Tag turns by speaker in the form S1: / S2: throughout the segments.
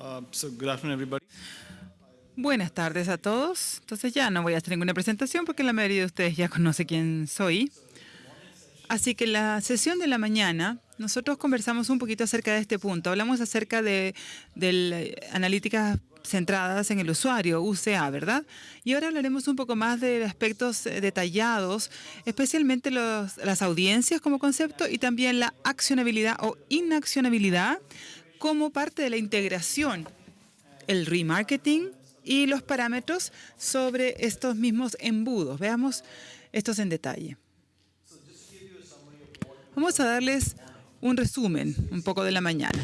S1: Good afternoon, everybody.
S2: Buenas tardes a todos. Entonces ya no voy a hacer ninguna presentación porque la mayoría de ustedes ya conoce quién soy. Así que la sesión de la mañana, nosotros conversamos un poquito acerca de este punto. Hablamos acerca de analíticas centradas en el usuario, UCA, ¿verdad? Y ahora hablaremos un poco más de aspectos detallados, especialmente las audiencias como concepto y también la accionabilidad o inaccionabilidad como parte de la integración, el remarketing y los parámetros sobre estos mismos embudos. Veamos estos en detalle. Vamos a darles un resumen un poco de la mañana.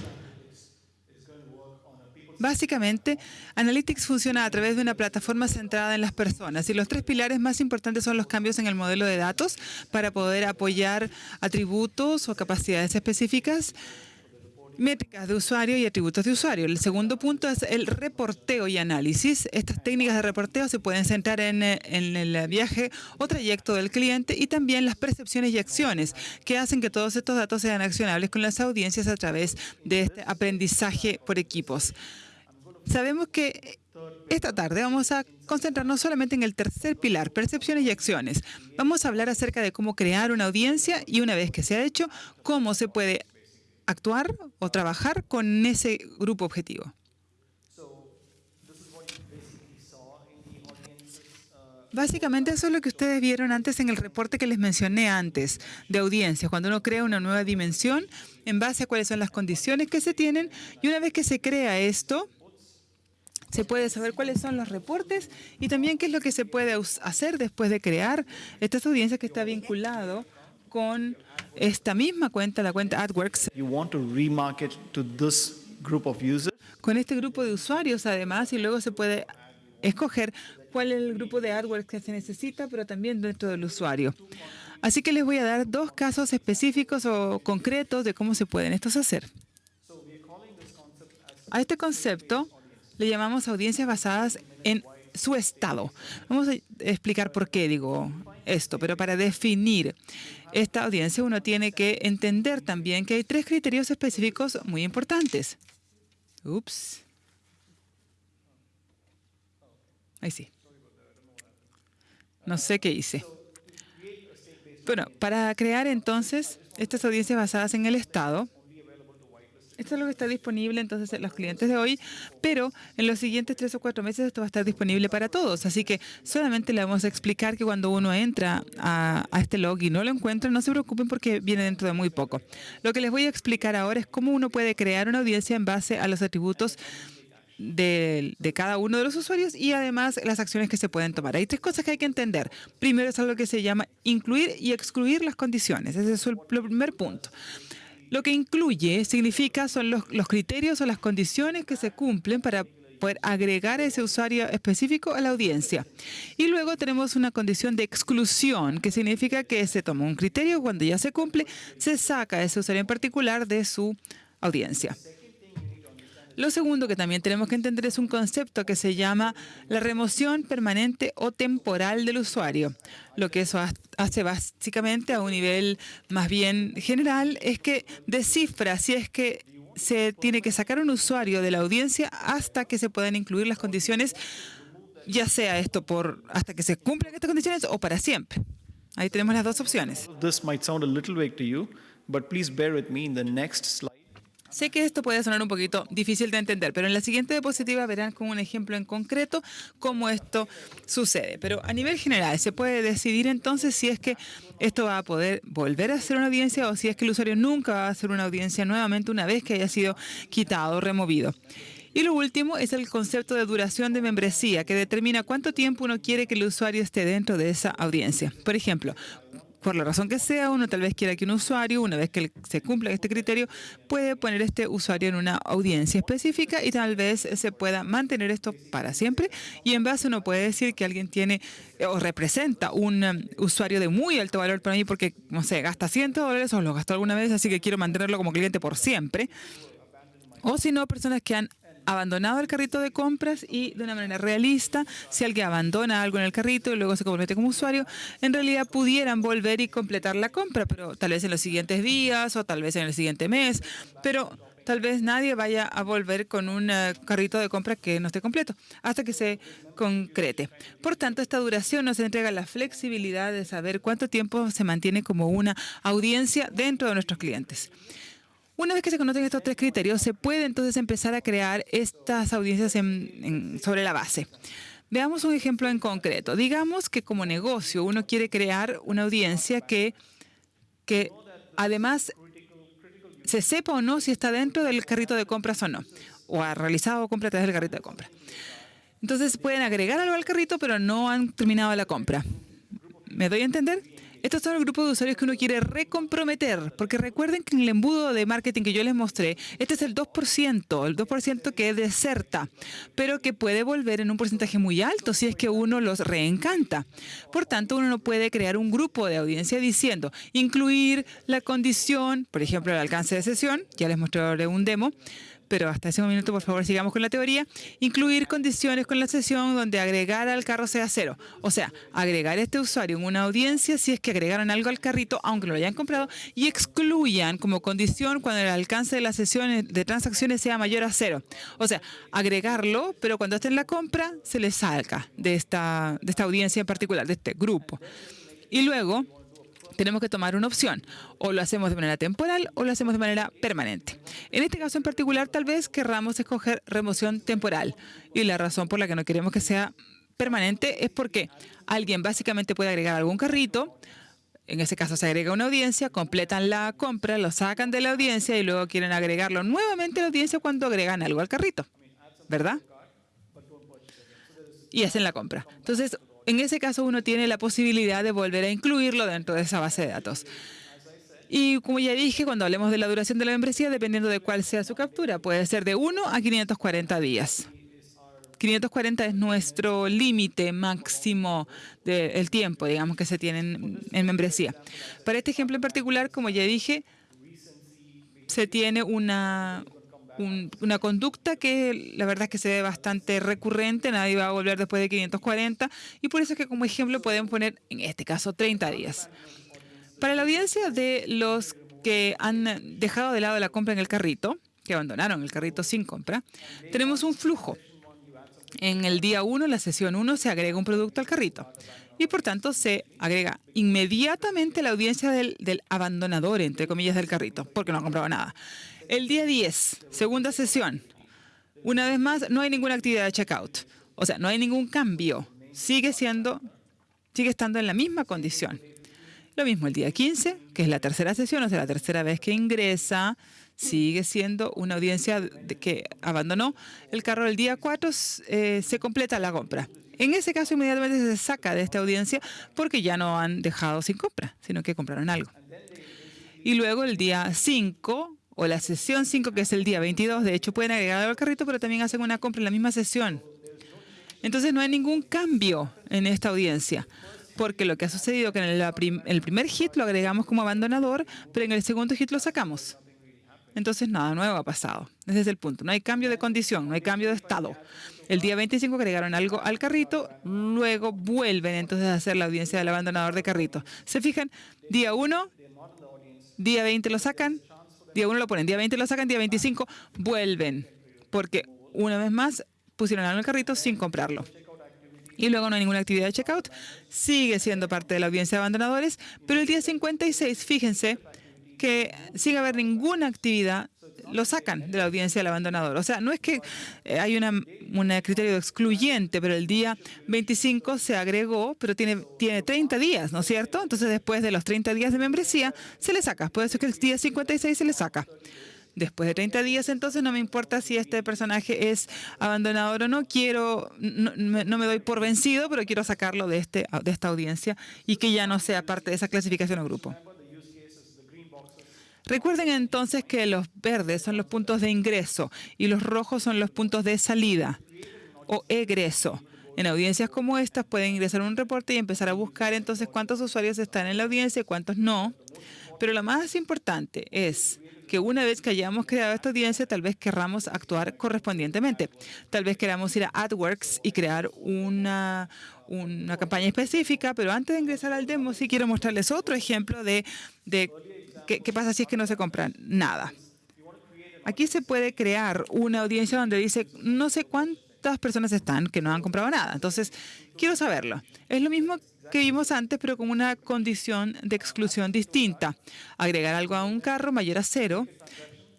S2: Básicamente, Analytics funciona a través de una plataforma centrada en las personas y los tres pilares más importantes son los cambios en el modelo de datos para poder apoyar atributos o capacidades específicas, métricas de usuario y atributos de usuario. El segundo punto es el reporteo y análisis. Estas técnicas de reporteo se pueden centrar en el viaje o trayecto del cliente y también las percepciones y acciones que hacen que todos estos datos sean accionables con las audiencias a través de este aprendizaje por equipos. Sabemos que esta tarde vamos a concentrarnos solamente en el tercer pilar, percepciones y acciones. Vamos a hablar acerca de cómo crear una audiencia y una vez que se ha hecho, cómo se puede actuar o trabajar con ese grupo objetivo. Básicamente eso es lo que ustedes vieron antes en el reporte que les mencioné antes de audiencias, cuando uno crea una nueva dimensión en base a cuáles son las condiciones que se tienen y una vez que se crea esto, se puede saber cuáles son los reportes y también qué es lo que se puede hacer después de crear estas audiencias que está vinculado con esta misma cuenta, la cuenta AdWorks.
S1: You want to remarket to this group of users.
S2: Con este grupo de usuarios, además, y luego se puede escoger cuál es el grupo de AdWords que se necesita, pero también dentro del usuario. Así que les voy a dar dos casos específicos o concretos de cómo se pueden estos hacer. A este concepto le llamamos audiencias basadas en su estado. Vamos a explicar por qué digo esto, pero para definir esta audiencia uno tiene que entender también que hay tres criterios específicos muy importantes. Ups. Ahí sí. No sé qué hice. Bueno, para crear entonces estas audiencias basadas en el estado, esto es lo que está disponible entonces en los clientes de hoy, pero en los siguientes 3 o 4 meses esto va a estar disponible para todos. Así que solamente le vamos a explicar que cuando uno entra a este log y no lo encuentra, no se preocupen porque viene dentro de muy poco. Lo que les voy a explicar ahora es cómo uno puede crear una audiencia en base a los atributos de cada uno de los usuarios y además las acciones que se pueden tomar. Hay tres cosas que hay que entender. Primero es algo que se llama incluir y excluir las condiciones. Ese es el primer punto. Lo que incluye significa son los criterios o las condiciones que se cumplen para poder agregar a ese usuario específico a la audiencia. Y luego tenemos una condición de exclusión, que significa que se toma un criterio, cuando ya se cumple, se saca a ese usuario en particular de su audiencia. Lo segundo que también tenemos que entender es un concepto que se llama la remoción permanente o temporal del usuario. Lo que eso hace básicamente a un nivel más bien general es que descifra si es que se tiene que sacar un usuario de la audiencia hasta que se puedan incluir las condiciones, ya sea esto hasta que se cumplan estas condiciones o para siempre. Ahí tenemos las dos opciones.
S1: This might sound a little vague to you, but please bear with me in the next slide.
S2: Sé que esto puede sonar un poquito difícil de entender, pero en la siguiente diapositiva verán con un ejemplo en concreto cómo esto sucede. Pero a nivel general, se puede decidir entonces si es que esto va a poder volver a ser una audiencia o si es que el usuario nunca va a hacer una audiencia nuevamente una vez que haya sido quitado o removido. Y lo último es el concepto de duración de membresía, que determina cuánto tiempo uno quiere que el usuario esté dentro de esa audiencia. Por ejemplo, por la razón que sea, uno tal vez quiera que un usuario, una vez que se cumpla este criterio, puede poner este usuario en una audiencia específica y tal vez se pueda mantener esto para siempre. Y en base uno puede decir que alguien tiene o representa un usuario de muy alto valor para mí porque, no sé, gasta $100 o lo gastó alguna vez, así que quiero mantenerlo como cliente por siempre. O si no, personas que han abandonado el carrito de compras y de una manera realista, si alguien abandona algo en el carrito y luego se compromete como usuario, en realidad pudieran volver y completar la compra, pero tal vez en los siguientes días o tal vez en el siguiente mes. Pero tal vez nadie vaya a volver con un carrito de compra que no esté completo hasta que se concrete. Por tanto, esta duración nos entrega la flexibilidad de saber cuánto tiempo se mantiene como una audiencia dentro de nuestros clientes. Una vez que se conocen estos tres criterios, se puede entonces empezar a crear estas audiencias sobre la base. Veamos un ejemplo en concreto. Digamos que como negocio uno quiere crear una audiencia que además se sepa o no si está dentro del carrito de compras o no, o ha realizado compra a través del carrito de compra. Entonces pueden agregar algo al carrito, pero no han terminado la compra. ¿Me doy a entender? Estos son el grupo de usuarios que uno quiere recomprometer, porque recuerden que en el embudo de marketing que yo les mostré, este es el 2% que deserta, pero que puede volver en un porcentaje muy alto si es que uno los reencanta. Por tanto, uno no puede crear un grupo de audiencia diciendo, incluir la condición, por ejemplo, el alcance de sesión, ya les mostré un demo, pero hasta ese momento, por favor, sigamos con la teoría. Incluir condiciones con la sesión donde agregar al carro sea 0. O sea, agregar a este usuario en una audiencia si es que agregaron algo al carrito, aunque lo hayan comprado, y excluyan como condición cuando el alcance de las sesiones de transacciones sea mayor a 0. O sea, agregarlo, pero cuando esté en la compra, se les salga de esta audiencia en particular, de este grupo. Y luego tenemos que tomar una opción. O lo hacemos de manera temporal o lo hacemos de manera permanente. En este caso en particular, tal vez querramos escoger remoción temporal. Y la razón por la que no queremos que sea permanente es porque alguien básicamente puede agregar algún carrito. En ese caso se agrega una audiencia, completan la compra, lo sacan de la audiencia y luego quieren agregarlo nuevamente a la audiencia cuando agregan algo al carrito. ¿Verdad? Y hacen la compra. Entonces, en ese caso uno tiene la posibilidad de volver a incluirlo dentro de esa base de datos. Y como ya dije, cuando hablemos de la duración de la membresía, dependiendo de cuál sea su captura, puede ser de 1 a 540 días. 540 es nuestro límite máximo del tiempo, digamos, que se tiene en membresía. Para este ejemplo en particular, como ya dije, se tiene una conducta que la verdad es que se ve bastante recurrente, nadie va a volver después de 540 y por eso es que como ejemplo pueden poner en este caso 30 días. Para la audiencia de los que han dejado de lado la compra en el carrito, que abandonaron el carrito sin compra, tenemos un flujo. En el día 1, la sesión 1, se agrega un producto al carrito y por tanto se agrega inmediatamente la audiencia del abandonador, entre comillas, del carrito, porque no ha comprado nada. El día 10, segunda sesión, una vez más, no hay ninguna actividad de checkout. O sea, no hay ningún cambio. Sigue estando en la misma condición. Lo mismo el día 15, que es la tercera sesión, o sea, la tercera vez que ingresa, sigue siendo una audiencia que abandonó el carro. El día 4 se completa la compra. En ese caso, inmediatamente se saca de esta audiencia porque ya no han dejado sin compra, sino que compraron algo. Y luego el día 5, o la sesión 5, que es el día 22, de hecho pueden agregar algo al carrito, pero también hacen una compra en la misma sesión. Entonces no hay ningún cambio en esta audiencia, porque lo que ha sucedido es que en el primer hit lo agregamos como abandonador, pero en el segundo hit lo sacamos. Entonces nada nuevo ha pasado. Ese es el punto. No hay cambio de condición, no hay cambio de estado. El día 25 agregaron algo al carrito, luego vuelven entonces a hacer la audiencia del abandonador de carrito. ¿Se fijan? Día 1, día 20 lo sacan, día 1 lo ponen, día 20 lo sacan, día 25 vuelven, porque una vez más pusieron algo en el carrito sin comprarlo. Y luego no hay ninguna actividad de checkout, sigue siendo parte de la audiencia de abandonadores, pero el día 56, fíjense que sin haber ninguna actividad, lo sacan de la audiencia del abandonador. O sea, no es que hay un criterio excluyente, pero el día 25 se agregó, pero tiene 30 días, ¿no es cierto? Entonces, después de los 30 días de membresía, se le saca. Puede ser que el día 56 se le saca. Después de 30 días, entonces, no me importa si este personaje es abandonador o no. No me doy por vencido, pero quiero sacarlo de esta audiencia y que ya no sea parte de esa clasificación o grupo. Recuerden entonces que los verdes son los puntos de ingreso y los rojos son los puntos de salida o egreso. En audiencias como estas pueden ingresar un reporte y empezar a buscar entonces cuántos usuarios están en la audiencia y cuántos no. Pero lo más importante es que una vez que hayamos creado esta audiencia, tal vez querramos actuar correspondientemente. Tal vez queramos ir a AdWorks y crear una campaña específica, pero antes de ingresar al demo, sí quiero mostrarles otro ejemplo de qué pasa si es que no se compra nada. Aquí se puede crear una audiencia donde dice, no sé cuántas personas están que no han comprado nada. Entonces, quiero saberlo. Es lo mismo que vimos antes, pero con una condición de exclusión distinta. Agregar algo a un carro mayor a 0.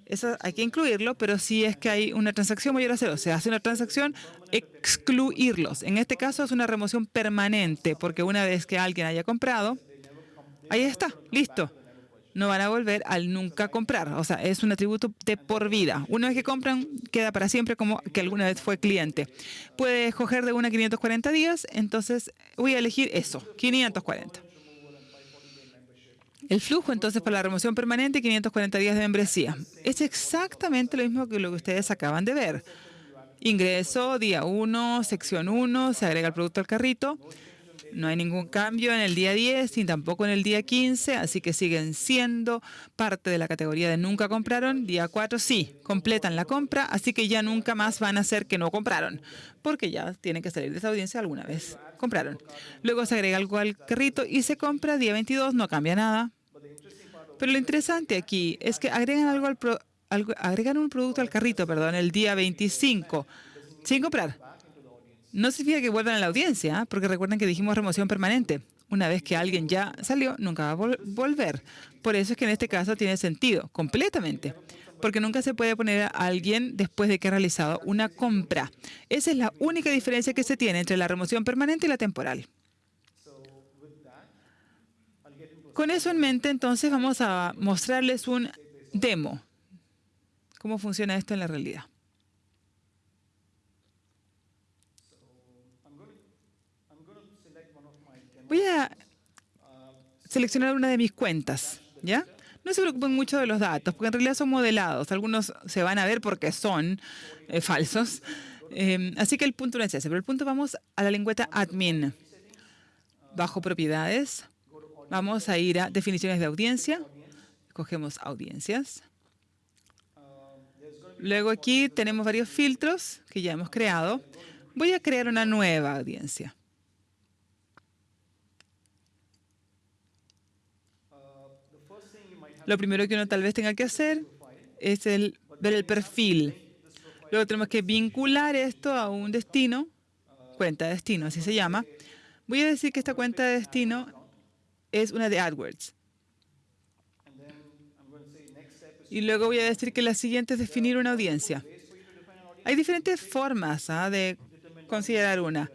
S2: Eso hay que incluirlo, pero si es que hay una transacción mayor a 0, se hace una transacción, excluirlos. En este caso es una remoción permanente, porque una vez que alguien haya comprado, ahí está, listo. No van a volver al nunca comprar. O sea, es un atributo de por vida. Una vez que compran, queda para siempre como que alguna vez fue cliente. Puede escoger de 1 a 540 días, entonces voy a elegir eso, 540. El flujo, entonces, para la remoción permanente, 540 días de membresía. Es exactamente lo mismo que lo que ustedes acaban de ver. Ingreso, día 1, sección 1, se agrega el producto al carrito. No hay ningún cambio en el día 10 ni tampoco en el día 15, así que siguen siendo parte de la categoría de nunca compraron. Día 4 sí, completan la compra, así que ya nunca más van a ser que no compraron, porque ya tienen que salir de esa audiencia alguna vez. Compraron. Luego se agrega algo al carrito y se compra. Día 22 no cambia nada. Pero lo interesante aquí es que agregan agregan un producto al carrito, perdón, el día 25, sin comprar. No significa que vuelvan a la audiencia, porque recuerden que dijimos remoción permanente. Una vez que alguien ya salió, nunca va a volver. Por eso es que en este caso tiene sentido, completamente. Porque nunca se puede poner a alguien después de que ha realizado una compra. Esa es la única diferencia que se tiene entre la remoción permanente y la temporal. Con eso en mente, entonces vamos a mostrarles un demo. ¿Cómo funciona esto en la realidad? Voy a seleccionar una de mis cuentas, ¿ya? No se preocupen mucho de los datos, porque en realidad son modelados. Algunos se van a ver porque son falsos. Así que el punto no es ese, pero el punto vamos a la lengüeta admin. Bajo propiedades, vamos a ir a definiciones de audiencia. Cogemos audiencias. Luego aquí tenemos varios filtros que ya hemos creado. Voy a crear una nueva audiencia. Lo primero que uno tal vez tenga que hacer es ver el perfil. Luego tenemos que vincular esto a un destino, cuenta de destino, así se llama. Voy a decir que esta cuenta de destino es una de AdWords. Y luego voy a decir que la siguiente es definir una audiencia. Hay diferentes formas de considerar una.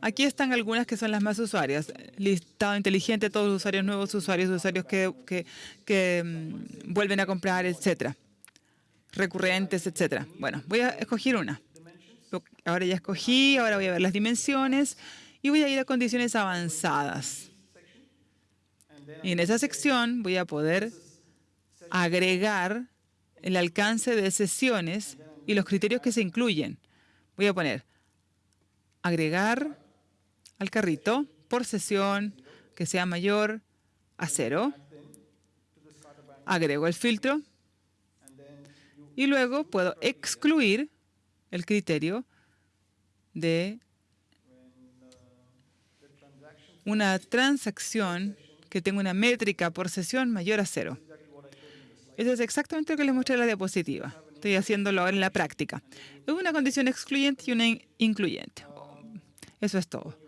S2: Aquí están algunas que son las más usuarias. Listado inteligente, todos los usuarios nuevos, usuarios que vuelven a comprar, etcétera. Recurrentes, etcétera. Bueno, voy a escoger una. Ahora ya escogí, ahora voy a ver las dimensiones y voy a ir a condiciones avanzadas. Y en esa sección voy a poder agregar el alcance de sesiones y los criterios que se incluyen. Voy a poner agregar al carrito por sesión que sea mayor a 0. Agrego el filtro y luego puedo excluir el criterio de una transacción que tenga una métrica por sesión mayor a 0. Eso es exactamente lo que les mostré en la diapositiva. Estoy haciéndolo ahora en la práctica. Es una condición excluyente y una incluyente. Eso es todo.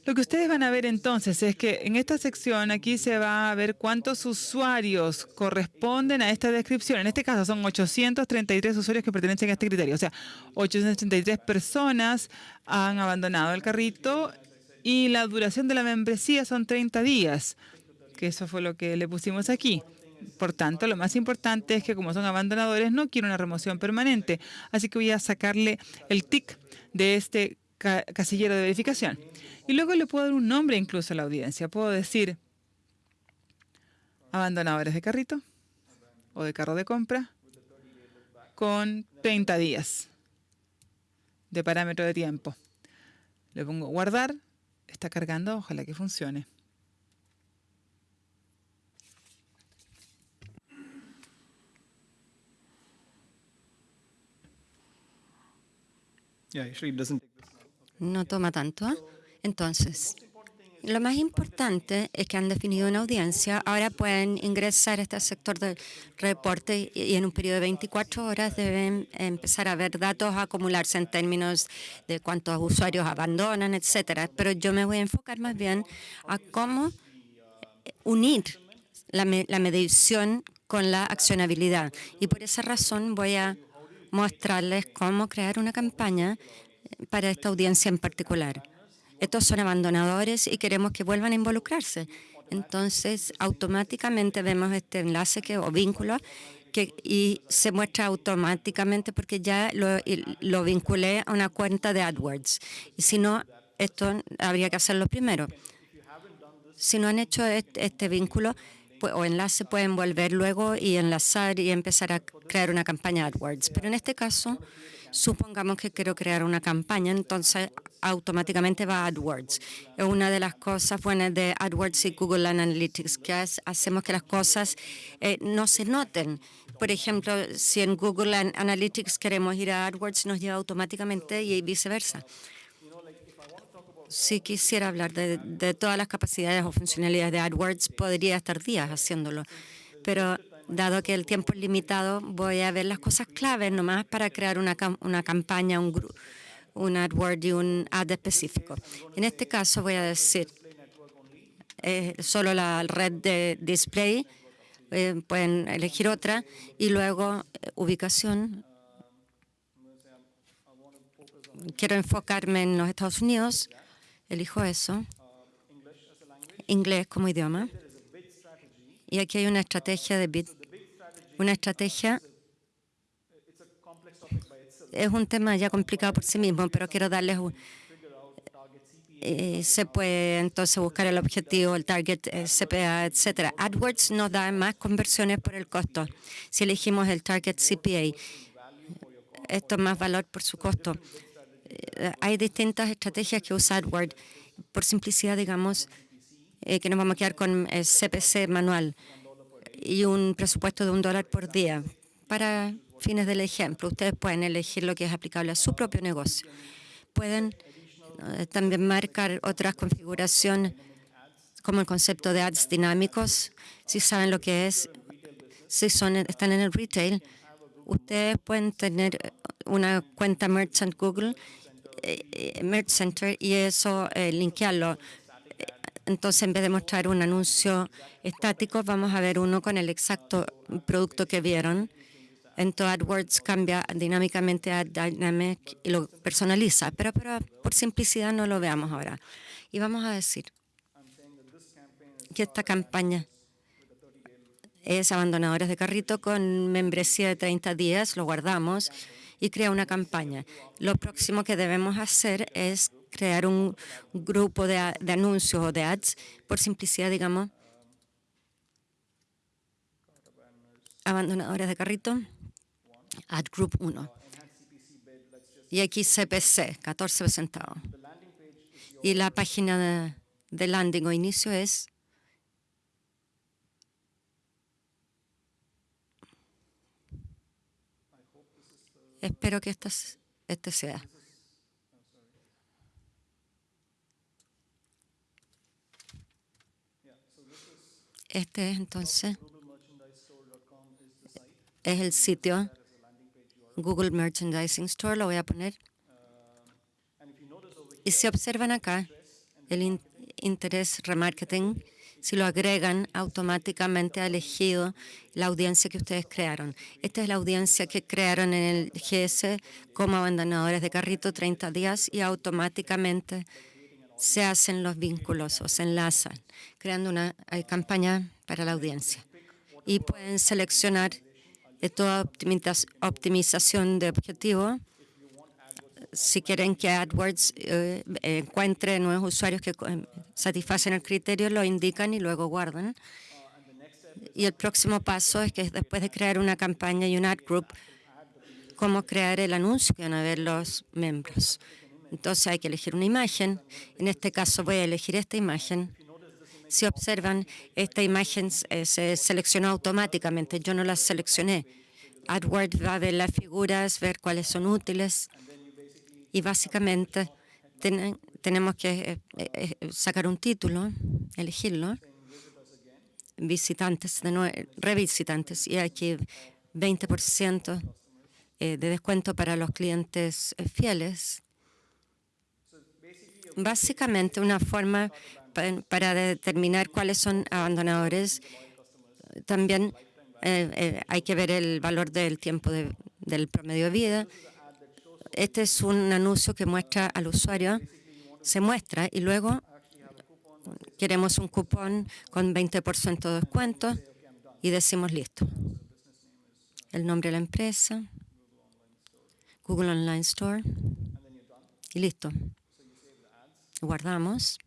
S2: Lo que ustedes van a ver entonces es que en esta sección aquí se va a ver cuántos usuarios corresponden a esta descripción. En este caso son 833 usuarios que pertenecen a este criterio. O sea, 833 personas han abandonado el carrito y la duración de la membresía son 30 días, que eso fue lo que le pusimos aquí. Por tanto, lo más importante es que como son abandonadores, no quiero una remoción permanente. Así que voy a sacarle el tick de este casillero de verificación. Y luego le puedo dar un nombre incluso a la audiencia. Puedo decir abandonadores de carrito o de carro de compra con 30 días de parámetro de tiempo. Le pongo guardar. Está cargando. Ojalá que funcione.
S1: Yeah, actually it doesn't.
S3: No toma tanto. Entonces, Lo más importante es que han definido una audiencia. Ahora pueden ingresar a este sector del reporte y en un periodo de 24 horas deben empezar a ver datos a acumularse en términos de cuántos usuarios abandonan, etcétera. Pero yo me voy a enfocar más bien a cómo unir la medición con la accionabilidad. Y por esa razón voy a mostrarles cómo crear una campaña para esta audiencia en particular. Estos son abandonadores y queremos que vuelvan a involucrarse. Entonces, automáticamente vemos este enlace o vínculo y se muestra automáticamente porque ya lo vinculé a una cuenta de AdWords. Y si no, esto habría que hacerlo primero. Si no han hecho este vínculo o enlace, pueden volver luego y enlazar y empezar a crear una campaña AdWords. Pero en este caso, supongamos que quiero crear una campaña, entonces automáticamente va a AdWords. Es una de las cosas buenas de AdWords y Google Analytics, que hacemos que las cosas no se noten. Por ejemplo, si en Google Analytics queremos ir a AdWords, nos lleva automáticamente y viceversa. Si quisiera hablar de todas las capacidades o funcionalidades de AdWords, podría estar días haciéndolo. Pero dado que el tiempo es limitado, voy a ver las cosas claves nomás para crear una campaña, un AdWord y un ad específico. En este caso voy a decir solo la red de display, pueden elegir otra, y luego ubicación. Quiero enfocarme en los Estados Unidos, elijo eso, inglés como idioma. Y aquí hay una estrategia de bid. Una estrategia es un tema ya complicado por sí mismo, pero quiero darles se puede entonces buscar el objetivo, el target, CPA, etcétera. AdWords nos da más conversiones por el costo. Si elegimos el target CPA, esto es más valor por su costo. Hay distintas estrategias que usa AdWords. Por simplicidad, digamos, que nos vamos a quedar con CPC manual y un presupuesto de $1 por día. Para fines del ejemplo, ustedes pueden elegir lo que es aplicable a su propio negocio. Pueden también marcar otras configuraciones, como el concepto de ads dinámicos. Si saben lo que es, si están en el retail, ustedes pueden tener una cuenta Merchant Google, Merch Center, y eso linkearlo. Entonces, en vez de mostrar un anuncio estático, vamos a ver uno con el exacto producto que vieron. Entonces, AdWords cambia dinámicamente a Dynamic y lo personaliza, pero por simplicidad no lo veamos ahora. Y vamos a decir que esta campaña es abandonadores de carrito con membresía de 30 días, lo guardamos y crea una campaña. Lo próximo que debemos hacer es crear un grupo de anuncios o de ads, por simplicidad, digamos, abandonadores de carrito, Ad Group 1. Y aquí CPC, 14 centavos. Y la página de landing o inicio es espero que este sea. Este es entonces es el sitio Google Merchandising Store, lo voy a poner. Y si observan acá el interés remarketing, si lo agregan, automáticamente ha elegido la audiencia que ustedes crearon. Esta es la audiencia que crearon en el GS como abandonadores de carrito, 30 días, y automáticamente se hacen los vínculos o se enlazan, creando una campaña para la audiencia. Y pueden seleccionar toda optimización de objetivo. Si quieren que AdWords encuentre nuevos usuarios que satisfacen el criterio, lo indican y luego guardan. Y el próximo paso es que después de crear una campaña y un ad group, cómo crear el anuncio que van a ver los miembros. Entonces hay que elegir una imagen. En este caso voy a elegir esta imagen. Si observan, esta imagen se seleccionó automáticamente. Yo no la seleccioné. AdWords va a ver las figuras, ver cuáles son útiles. Y básicamente tenemos que sacar un título, elegirlo, visitantes, revisitantes, y aquí 20% de descuento para los clientes fieles. Básicamente una forma para determinar cuáles son abandonadores. También hay que ver el valor del tiempo del promedio de vida. Este es un anuncio que muestra al usuario, se muestra y luego queremos un cupón con 20% de descuento y decimos listo. El nombre de la empresa, Google Online Store y listo. Guardamos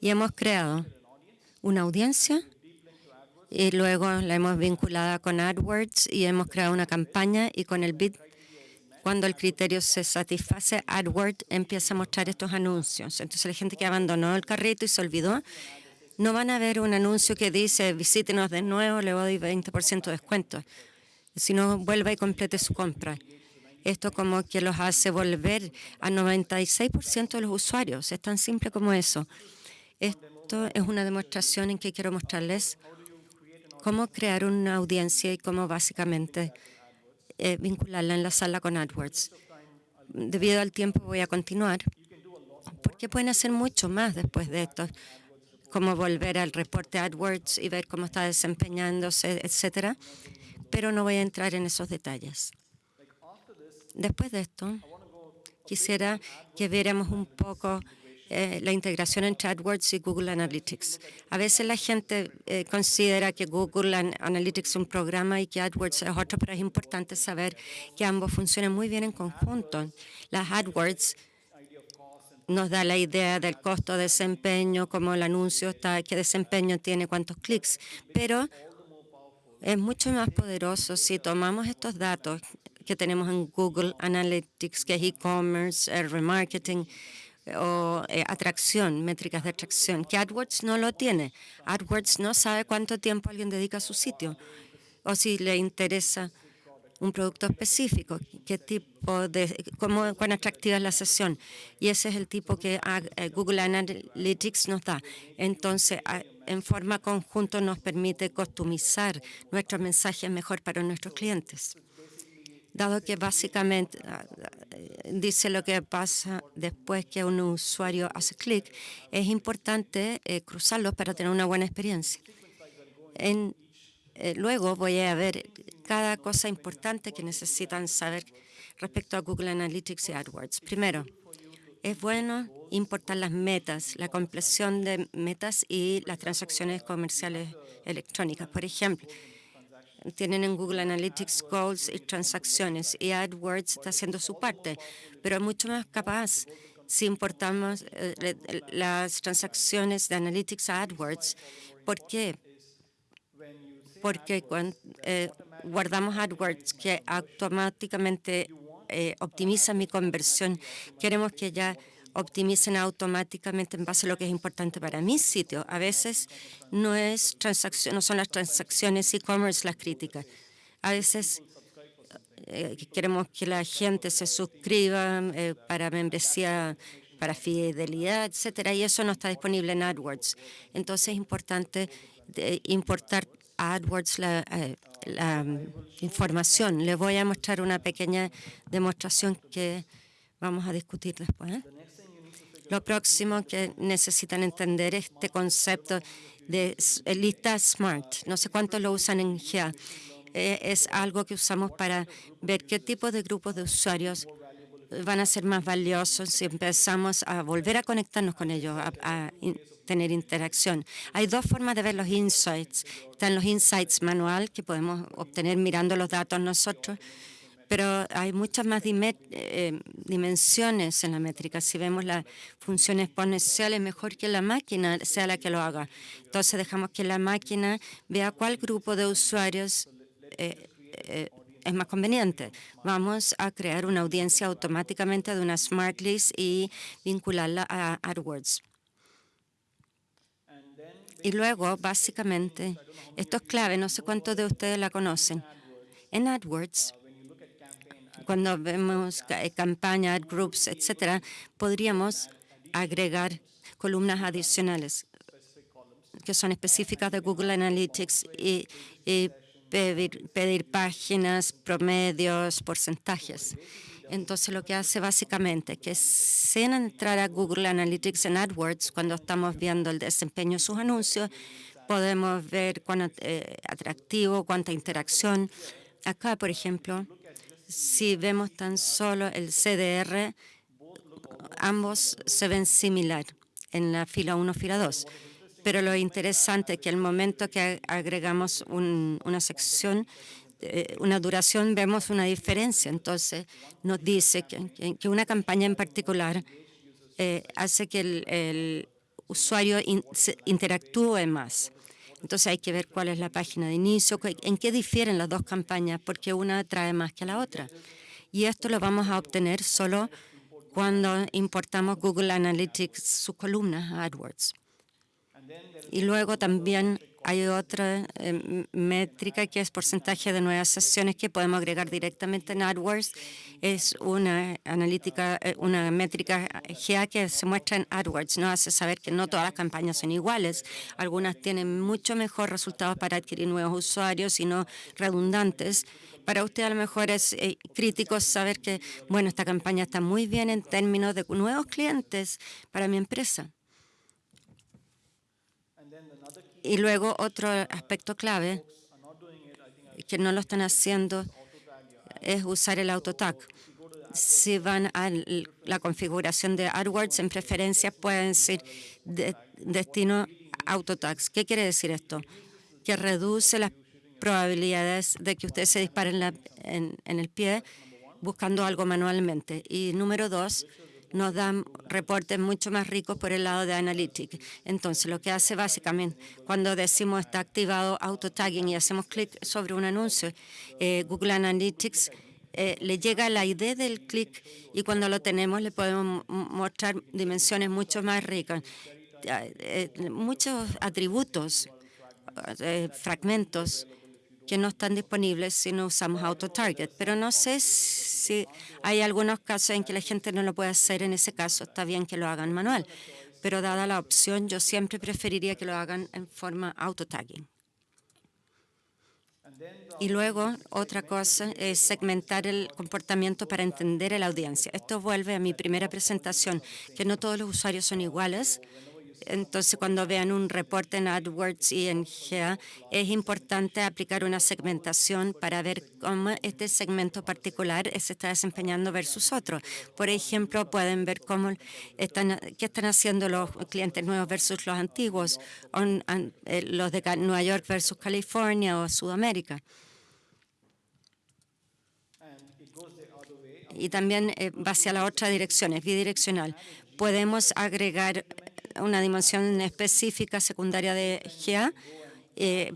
S3: y hemos creado una audiencia y luego la hemos vinculado con AdWords y hemos creado una campaña y con el bid, cuando el criterio se satisface, AdWords empieza a mostrar estos anuncios. Entonces la gente que abandonó el carrito y se olvidó, no van a ver un anuncio que dice visítenos de nuevo, le doy 20% de descuento, sino vuelva y complete su compra. Esto como que los hace volver a 96% de los usuarios. Es tan simple como eso. Esto es una demostración en que quiero mostrarles cómo crear una audiencia y cómo básicamente vincularla, enlazarla con AdWords. Debido al tiempo voy a continuar, porque pueden hacer mucho más después de esto, como volver al reporte AdWords y ver cómo está desempeñándose, etcétera, pero no voy a entrar en esos detalles. Después de esto, quisiera que viéramos un poco la integración entre AdWords y Google Analytics. A veces la gente considera que Google Analytics es un programa y que AdWords es otro, pero es importante saber que ambos funcionan muy bien en conjunto. Las AdWords nos da la idea del costo de desempeño, cómo el anuncio está, qué desempeño tiene, cuántos clics, pero es mucho más poderoso si tomamos estos datos que tenemos en Google Analytics, que es e-commerce, remarketing o atracción, métricas de atracción, que AdWords no lo tiene. AdWords no sabe cuánto tiempo alguien dedica a su sitio o si le interesa un producto específico, qué tipo de, cuán atractiva es la sesión. Y ese es el tipo que Google Analytics nos da. Entonces, en forma conjunta nos permite customizar nuestros mensajes mejor para nuestros clientes. Dado que básicamente dice lo que pasa después que un usuario hace clic, es importante cruzarlos para tener una buena experiencia. Luego voy a ver cada cosa importante que necesitan saber respecto a Google Analytics y AdWords. Primero, es bueno importar las metas, la compleción de metas y las transacciones comerciales electrónicas. Por ejemplo, tienen en Google Analytics goals y transacciones y AdWords está haciendo su parte, pero es mucho más capaz si importamos las transacciones de Analytics a AdWords. ¿Por qué? Porque cuando guardamos AdWords que automáticamente optimiza mi conversión, queremos que ya optimicen automáticamente en base a lo que es importante para mi sitio. A veces no son las transacciones e-commerce las críticas. A veces queremos que la gente se suscriba para membresía, para fidelidad, etcétera, y eso no está disponible en AdWords. Entonces es importante importar a AdWords la información. Les voy a mostrar una pequeña demostración que vamos a discutir después. Lo próximo que necesitan entender es este concepto de lista SMART. No sé cuántos lo usan en GEA. Es algo que usamos para ver qué tipo de grupos de usuarios van a ser más valiosos si empezamos a volver a conectarnos con ellos, a tener interacción. Hay dos formas de ver los insights. Están los insights manual que podemos obtener mirando los datos nosotros, pero hay muchas más dimensiones en la métrica. Si vemos la función exponencial, es mejor que la máquina sea la que lo haga. Entonces dejamos que la máquina vea cuál grupo de usuarios es más conveniente. Vamos a crear una audiencia automáticamente de una Smart List y vincularla a AdWords. Y luego, básicamente, esto es clave, no sé cuántos de ustedes la conocen. En AdWords, Cuando vemos campaña, ad groups, etcétera, podríamos agregar columnas adicionales que son específicas de Google Analytics y pedir páginas, promedios, porcentajes. Entonces, lo que hace básicamente es que sin entrar a Google Analytics en AdWords, cuando estamos viendo el desempeño de sus anuncios, podemos ver cuán atractivo, cuánta interacción. Acá, por ejemplo, si vemos tan solo el CDR, ambos se ven similar en la fila 1, fila 2. Pero lo interesante es que al momento que agregamos una sección, una duración, vemos una diferencia. Entonces, nos dice que una campaña en particular hace que el usuario interactúe más. Entonces, hay que ver cuál es la página de inicio, en qué difieren las dos campañas, porque una atrae más que la otra. Y esto lo vamos a obtener solo cuando importamos Google Analytics, sus columnas a AdWords. Y luego también hay otra métrica que es porcentaje de nuevas sesiones que podemos agregar directamente en AdWords. Es una métrica GA que se muestra en AdWords. Nos hace saber que no todas las campañas son iguales. Algunas tienen mucho mejor resultados para adquirir nuevos usuarios y no redundantes. Para usted a lo mejor es crítico saber que, bueno, esta campaña está muy bien en términos de nuevos clientes para mi empresa. Y luego otro aspecto clave que no lo están haciendo es usar el autotag. Si van a la configuración de AdWords, en preferencias pueden decir destino autotags. ¿Qué quiere decir esto? Que reduce las probabilidades de que usted se dispare en el pie buscando algo manualmente. Y número 2, nos dan reportes mucho más ricos por el lado de Analytics. Entonces, lo que hace básicamente, cuando decimos está activado auto-tagging y hacemos clic sobre un anuncio, Google Analytics le llega la ID del clic y cuando lo tenemos le podemos mostrar dimensiones mucho más ricas, muchos atributos, fragmentos que no están disponibles si no usamos AutoTarget. Pero no sé si hay algunos casos en que la gente no lo puede hacer. En ese caso está bien que lo hagan manual. Pero dada la opción, yo siempre preferiría que lo hagan en forma AutoTagging. Y luego, otra cosa es segmentar el comportamiento para entender a la audiencia. Esto vuelve a mi primera presentación, que no todos los usuarios son iguales. Entonces, cuando vean un reporte en AdWords y en GA, es importante aplicar una segmentación para ver cómo este segmento particular se está desempeñando versus otro. Por ejemplo, pueden ver qué están haciendo los clientes nuevos versus los antiguos, o los de Nueva York versus California o Sudamérica. Y también va hacia la otra dirección, es bidireccional. Podemos agregar una dimensión específica secundaria de GA,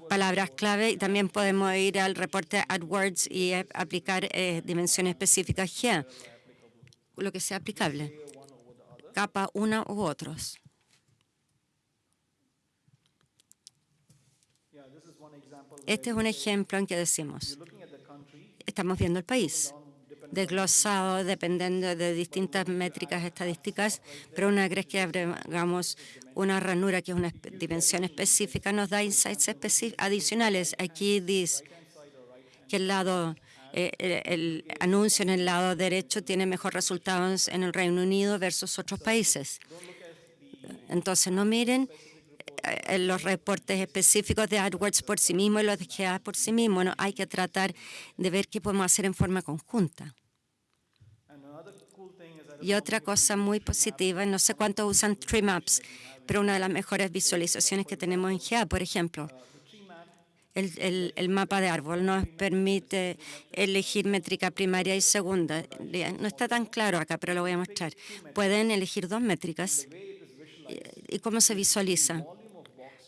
S3: palabras clave, y también podemos ir al reporte AdWords y aplicar dimensiones específicas GA, lo que sea aplicable, capa una u otros. Este es un ejemplo en que decimos, estamos viendo el país, desglosado dependiendo de distintas métricas estadísticas, pero una vez que agregamos una ranura que es una dimensión específica, nos da insights adicionales. Aquí dice que el anuncio en el lado derecho tiene mejores resultados en el Reino Unido versus otros países. Entonces, no miren los reportes específicos de AdWords por sí mismos y los de GA por sí mismos. No, hay que tratar de ver qué podemos hacer en forma conjunta. Y otra cosa muy positiva, no sé cuántos usan Tree Maps, pero una de las mejores visualizaciones que tenemos en GA, por ejemplo, el mapa de árbol nos permite elegir métrica primaria y segunda. No está tan claro acá, pero lo voy a mostrar. Pueden elegir dos métricas. ¿Y cómo se visualiza?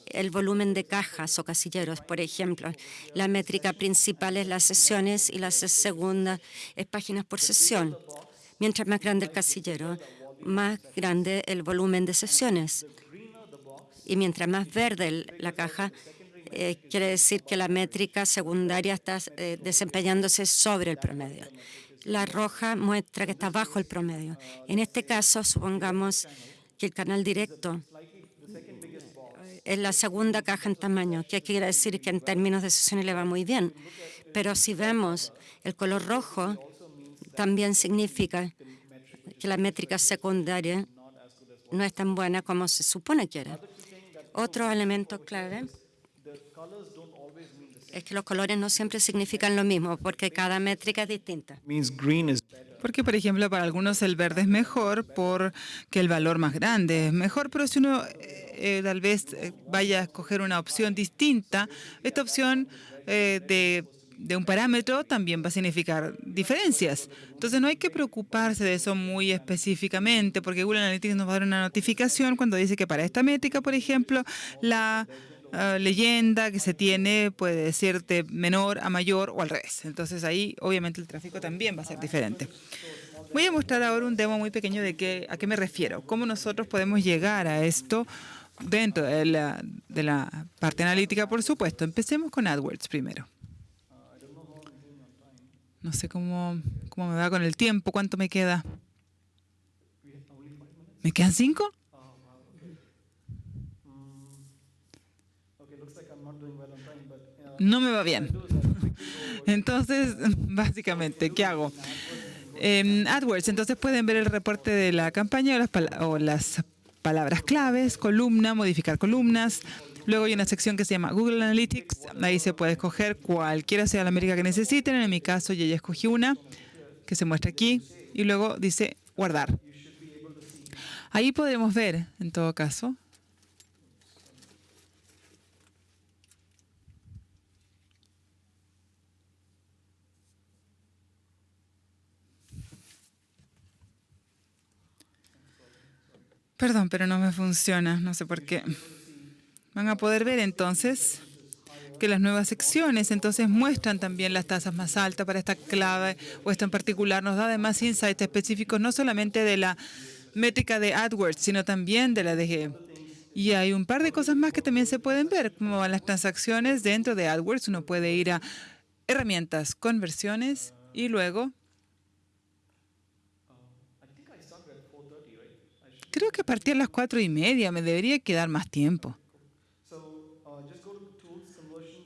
S3: El volumen de cajas o casilleros, por ejemplo. La métrica principal es las sesiones y la segunda es páginas por sesión. Mientras más grande el casillero, más grande el volumen de sesiones. Y mientras más verde la caja, quiere decir que la métrica secundaria está desempeñándose sobre el promedio. La roja muestra que está bajo el promedio. En este caso, supongamos que el canal directo es la segunda caja en tamaño, que quiere decir que en términos de sesiones le va muy bien. Pero si vemos el color rojo, también significa que la métrica secundaria no es tan buena como se supone que era. Otro elemento clave es que los colores no siempre significan lo mismo, porque cada métrica es distinta.
S1: Means green is
S2: Porque, por ejemplo, para algunos el verde es mejor porque el valor más grande es mejor, pero si uno tal vez vaya a escoger una opción distinta, esta opción de un parámetro también va a significar diferencias. Entonces no hay que preocuparse de eso muy específicamente, porque Google Analytics nos va a dar una notificación cuando dice que para esta métrica, por ejemplo, la leyenda que se tiene puede ser de menor a mayor o al revés. Entonces ahí obviamente el tráfico también va a ser diferente. Voy a mostrar ahora un demo muy pequeño de a qué me refiero, cómo nosotros podemos llegar a esto dentro de la parte analítica, por supuesto. Empecemos con AdWords primero. No sé cómo me va con el tiempo, cuánto me queda. ¿Me quedan 5? No me va bien. Entonces, básicamente, ¿qué hago? AdWords, entonces pueden ver el reporte de la campaña o las palabras claves, columna, modificar columnas. Luego hay una sección que se llama Google Analytics. Ahí se puede escoger cualquiera sea la métrica que necesiten. En mi caso, yo ya escogí una que se muestra aquí. Y luego dice guardar. Ahí podremos ver, en todo caso, perdón, pero no me funciona, no sé por qué. Van a poder ver entonces que las nuevas secciones entonces muestran también las tasas más altas para esta clave o esta en particular. Nos da además insights específicos no solamente de la métrica de AdWords, sino también de la DG. Y hay un par de cosas más que también se pueden ver, como van las transacciones dentro de AdWords. Uno puede ir a herramientas, conversiones y luego creo que a partir de las 4:30 me debería quedar más tiempo.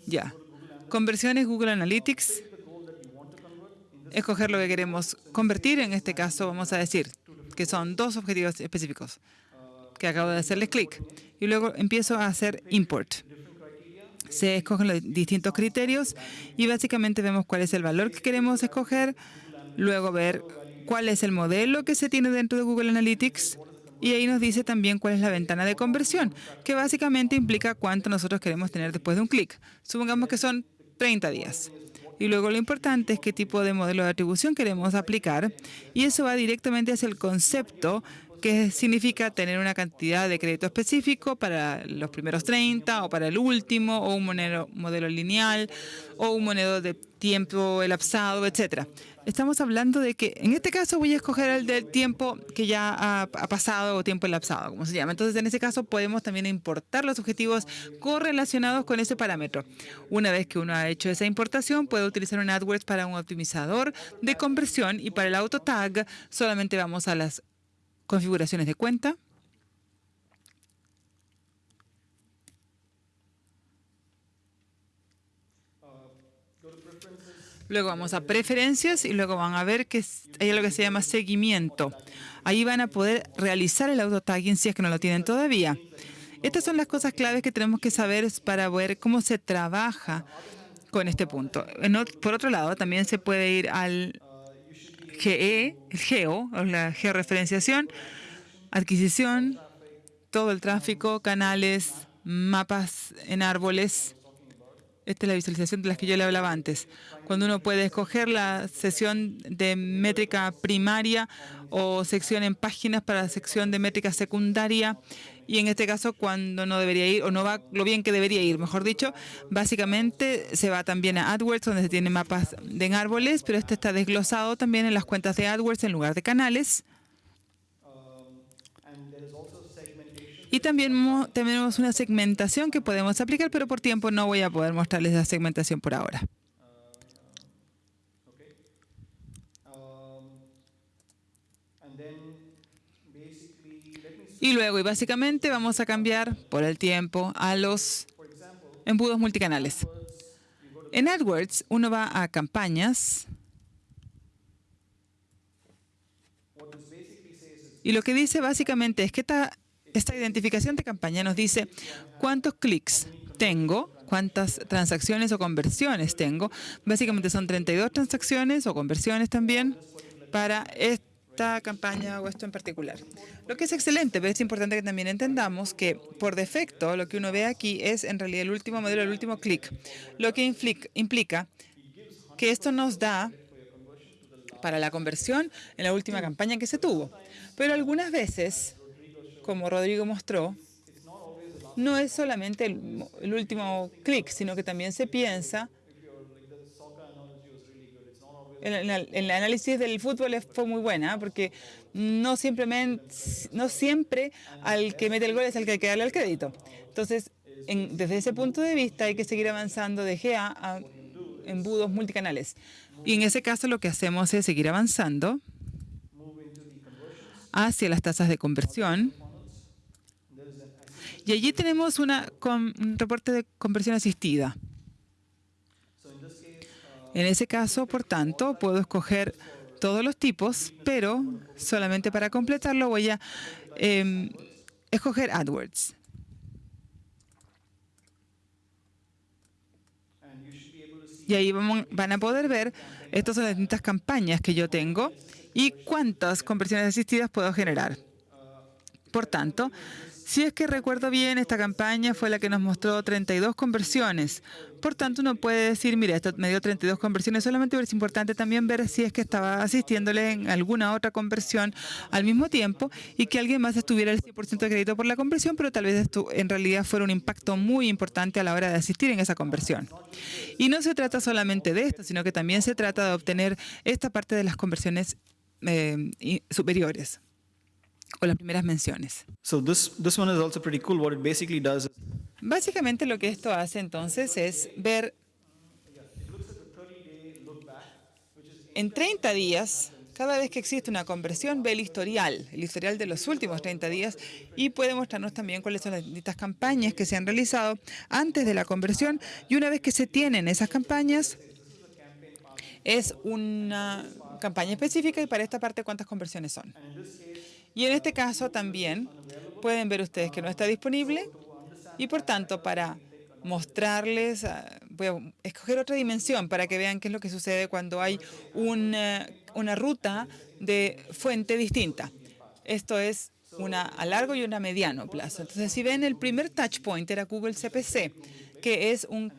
S2: Ya. Conversiones, Google Analytics. Escoger lo que queremos convertir. En este caso vamos a decir que son 2 objetivos específicos que acabo de hacerles clic. Y luego empiezo a hacer import. Se escogen los distintos criterios y básicamente vemos cuál es el valor que queremos escoger. Luego ver cuál es el modelo que se tiene dentro de Google Analytics. Y ahí nos dice también cuál es la ventana de conversión, que básicamente implica cuánto nosotros queremos tener después de un clic. Supongamos que son 30 días. Y luego lo importante es qué tipo de modelo de atribución queremos aplicar. Y eso va directamente hacia el concepto, que significa tener una cantidad de crédito específico para los primeros 30 o para el último, o un modelo lineal, o un modelo de tiempo elapsado, etc. Estamos hablando de que en este caso voy a escoger el del tiempo que ya ha pasado o tiempo elapsado, como se llama. Entonces, en ese caso podemos también importar los objetivos correlacionados con ese parámetro. Una vez que uno ha hecho esa importación, puede utilizar un AdWords para un optimizador de conversión y para el auto tag solamente vamos a las configuraciones de cuenta. Luego vamos a preferencias y luego van a ver que hay algo que se llama seguimiento. Ahí van a poder realizar el auto tagging si es que no lo tienen todavía. Estas son las cosas claves que tenemos que saber para ver cómo se trabaja con este punto. Por otro lado, también se puede ir al GE, el GEO, o la georreferenciación, adquisición, todo el tráfico, canales, mapas en árboles. Esta es la visualización de las que yo le hablaba antes. Cuando uno puede escoger la sección de métrica primaria o sección en páginas para la sección de métrica secundaria. Y en este caso, cuando no debería ir o no va lo bien que debería ir, mejor dicho, básicamente se va también a AdWords, donde se tienen mapas en árboles, pero este está desglosado también en las cuentas de AdWords en lugar de canales. Y también tenemos una segmentación que podemos aplicar, pero por tiempo no voy a poder mostrarles la segmentación por ahora. Y luego, y básicamente, vamos a cambiar por el tiempo a los embudos multicanales. En AdWords, uno va a campañas y lo que dice básicamente es que esta identificación de campaña nos dice cuántos clics tengo, cuántas transacciones o conversiones tengo. Básicamente son 32 transacciones o conversiones también para esta campaña o esto en particular. Lo que es excelente, pero es importante que también entendamos que por defecto lo que uno ve aquí es en realidad el último modelo, el último clic, lo que implica que esto nos da para la conversión en la última campaña que se tuvo. Pero algunas veces, como Rodrigo mostró, no es solamente el último clic, sino que también se piensa, en el análisis del fútbol fue muy buena, porque no siempre al que mete el gol es al que hay que darle el crédito. Entonces, desde ese punto de vista hay que seguir avanzando de GA a embudos multicanales. Y en ese caso lo que hacemos es seguir avanzando hacia las tasas de conversión. Y allí tenemos un reporte de conversión asistida. En ese caso, por tanto, puedo escoger todos los tipos, pero solamente para completarlo voy a escoger AdWords. Y ahí van a poder ver, estas son las distintas campañas que yo tengo y cuántas conversiones asistidas puedo generar. Por tanto, si es que recuerdo bien, esta campaña fue la que nos mostró 32 conversiones. Por tanto, uno puede decir, mira, esto me dio 32 conversiones solamente, pero es importante también ver si es que estaba asistiéndole en alguna otra conversión al mismo tiempo y que alguien más estuviera el 100% de crédito por la conversión, pero tal vez esto en realidad fuera un impacto muy importante a la hora de asistir en esa conversión. Y no se trata solamente de esto, sino que también se trata de obtener esta parte de las conversiones superiores o las primeras menciones.
S1: So this one is also pretty cool. What it basically does is
S2: Básicamente lo que esto hace entonces es ver en 30 días, cada vez que existe una conversión, ve el historial de los últimos 30 días y puede mostrarnos también cuáles son las distintas campañas que se han realizado antes de la conversión y una vez que se tienen esas campañas, es una campaña específica y para esta parte cuántas conversiones son. Y en este caso también pueden ver ustedes que no está disponible y por tanto para mostrarles, voy a escoger otra dimensión para que vean qué es lo que sucede cuando hay una ruta de fuente distinta. Esto es una a largo y una a mediano plazo. Entonces, si ven, el primer touch point era Google CPC, que es un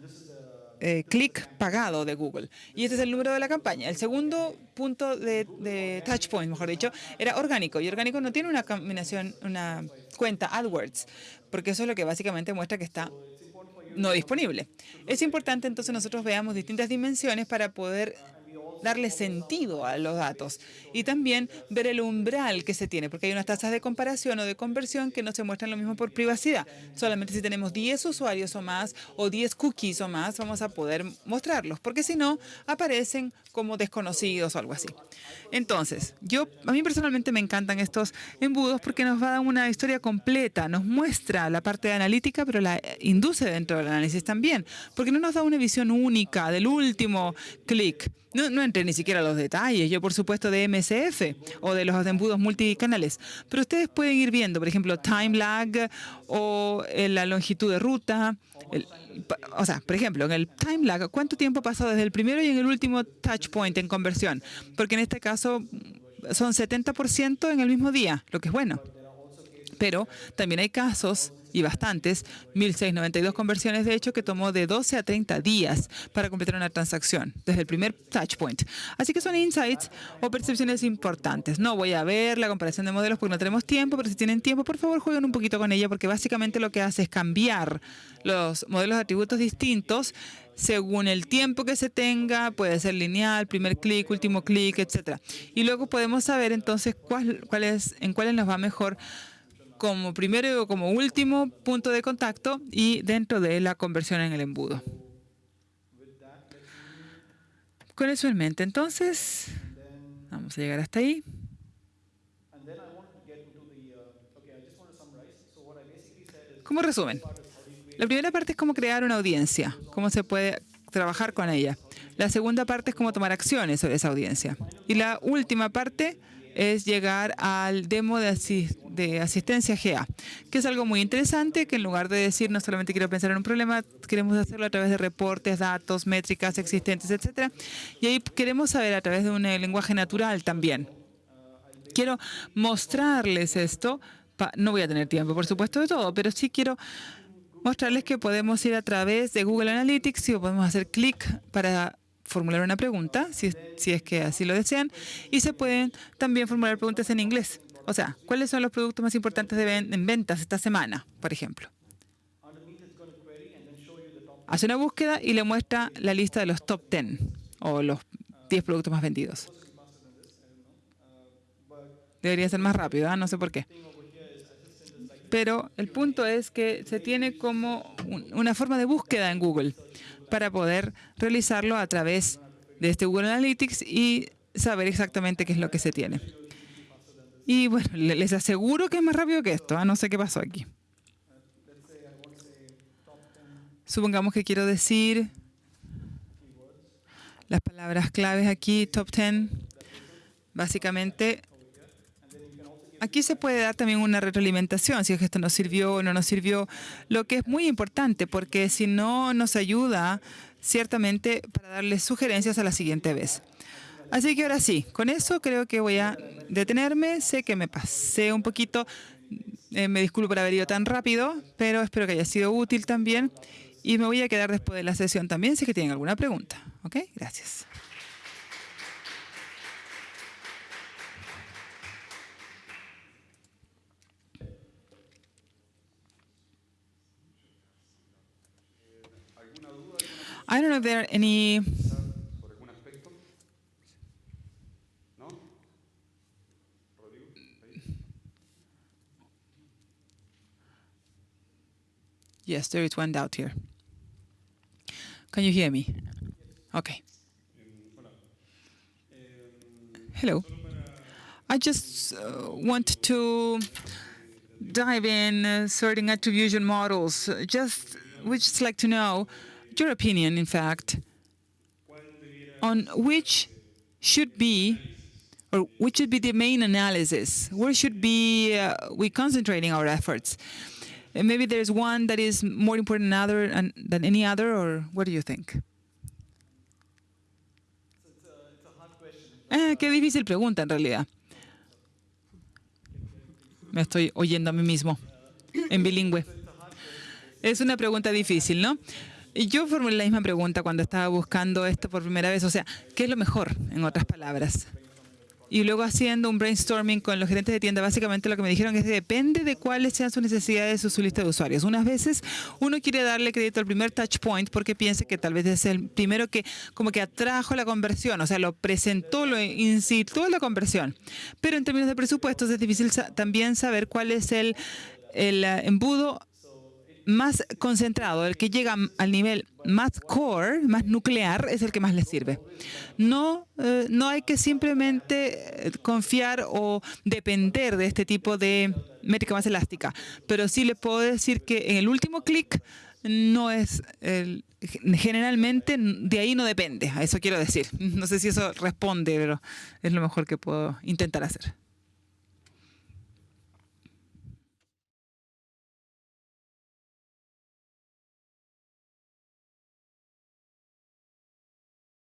S2: clic pagado de Google. Y este es el número de la campaña. El segundo punto de touch point, mejor dicho, era orgánico. Y orgánico no tiene una combinación, una cuenta AdWords, porque eso es lo que básicamente muestra que está no disponible. Es importante entonces nosotros veamos distintas dimensiones para poder darle sentido a los datos y también ver el umbral que se tiene, porque hay unas tasas de comparación o de conversión que no se muestran lo mismo por privacidad. Solamente si tenemos 10 usuarios o más o 10 cookies o más vamos a poder mostrarlos, porque si no aparecen como desconocidos o algo así. Entonces, a mí personalmente me encantan estos embudos porque nos va a dar una historia completa, nos muestra la parte analítica, pero la induce dentro del análisis también, porque no nos da una visión única del último clic. No entré ni siquiera a los detalles, yo por supuesto de MSF o de los embudos multicanales, pero ustedes pueden ir viendo, por ejemplo, time lag o la longitud de ruta. O sea, por ejemplo, en el time lag, ¿cuánto tiempo ha pasado desde el primero y en el último touch point en conversión? Porque en este caso son 70% en el mismo día, lo que es bueno. Pero también hay casos, y bastantes, 1.692 conversiones, de hecho, que tomó de 12 a 30 días para completar una transacción, desde el primer touch point. Así que son insights o percepciones importantes. No voy a ver la comparación de modelos porque no tenemos tiempo, pero si tienen tiempo, por favor, jueguen un poquito con ella, porque básicamente lo que hace es cambiar los modelos de atributos distintos según el tiempo que se tenga, puede ser lineal, primer clic, último clic, etc. Y luego podemos saber entonces en cuáles nos va mejor como primero o como último punto de contacto y dentro de la conversión en el embudo. Con eso en mente, entonces, vamos a llegar hasta ahí. como resumen. La primera parte es cómo crear una audiencia, cómo se puede trabajar con ella. La segunda parte es cómo tomar acciones sobre esa audiencia. Y la última parte es llegar al demo de asistencia GA, que es algo muy interesante, que en lugar de decir no solamente quiero pensar en un problema, queremos hacerlo a través de reportes, datos, métricas existentes, etc. Y ahí queremos saber a través de un lenguaje natural también. Quiero mostrarles esto. No voy a tener tiempo, por supuesto, de todo, pero sí quiero mostrarles que podemos ir a través de Google Analytics y podemos hacer clic para formular una pregunta, si es que así lo desean, y se pueden también formular preguntas en inglés. O sea, ¿cuáles son los productos más importantes en ventas esta semana, por ejemplo? Hace una búsqueda y le muestra la lista de los top 10 o los 10 productos más vendidos. Debería ser más rápido, no sé por qué. Pero el punto es que se tiene como una forma de búsqueda en Google para poder realizarlo a través de este Google Analytics y saber exactamente qué es lo que se tiene. Y bueno, les aseguro que es más rápido que esto. No sé qué pasó aquí. Supongamos que quiero decir las palabras claves aquí, top 10. Básicamente, aquí se puede dar también una retroalimentación, si es que esto nos sirvió o no nos sirvió, lo que es muy importante, porque si no nos ayuda, ciertamente, para darles sugerencias a la siguiente vez. Así que ahora sí, con eso creo que voy a detenerme. Sé que me pasé un poquito, me disculpo por haber ido tan rápido, pero espero que haya sido útil también. Y me voy a quedar después de la sesión también, si es que tienen alguna pregunta. ¿Ok? Gracias. I don't know if there are any. Yes, there is one doubt here. Can you hear me? Okay. Hello. I just want to dive in sorting attribution models. We just like to know your opinion, in fact, on which should be the main analysis. Where should be we concentrating our efforts? And maybe there's one that is more important than any other, or what do you think? Qué difícil pregunta, en realidad. Me estoy oyendo a mí mismo, en bilingüe. Es una pregunta difícil, ¿no? Y yo formulé la misma pregunta cuando estaba buscando esto por primera vez. O sea, ¿qué es lo mejor, en otras palabras? Y luego haciendo un brainstorming con los gerentes de tienda, básicamente lo que me dijeron es que depende de cuáles sean sus necesidades o su lista de usuarios. Unas veces uno quiere darle crédito al primer touch point porque piensa que tal vez es el primero que como que atrajo la conversión, o sea, lo presentó, lo incitó a la conversión. Pero en términos de presupuestos es difícil también saber cuál es el embudo más concentrado, el que llega al nivel más core, más nuclear, es el que más les sirve. No hay que simplemente confiar o depender de este tipo de métrica más elástica, pero sí le puedo decir que en el último clic no es, generalmente de ahí no depende, a eso quiero decir. No sé si eso responde, pero es lo mejor que puedo intentar hacer.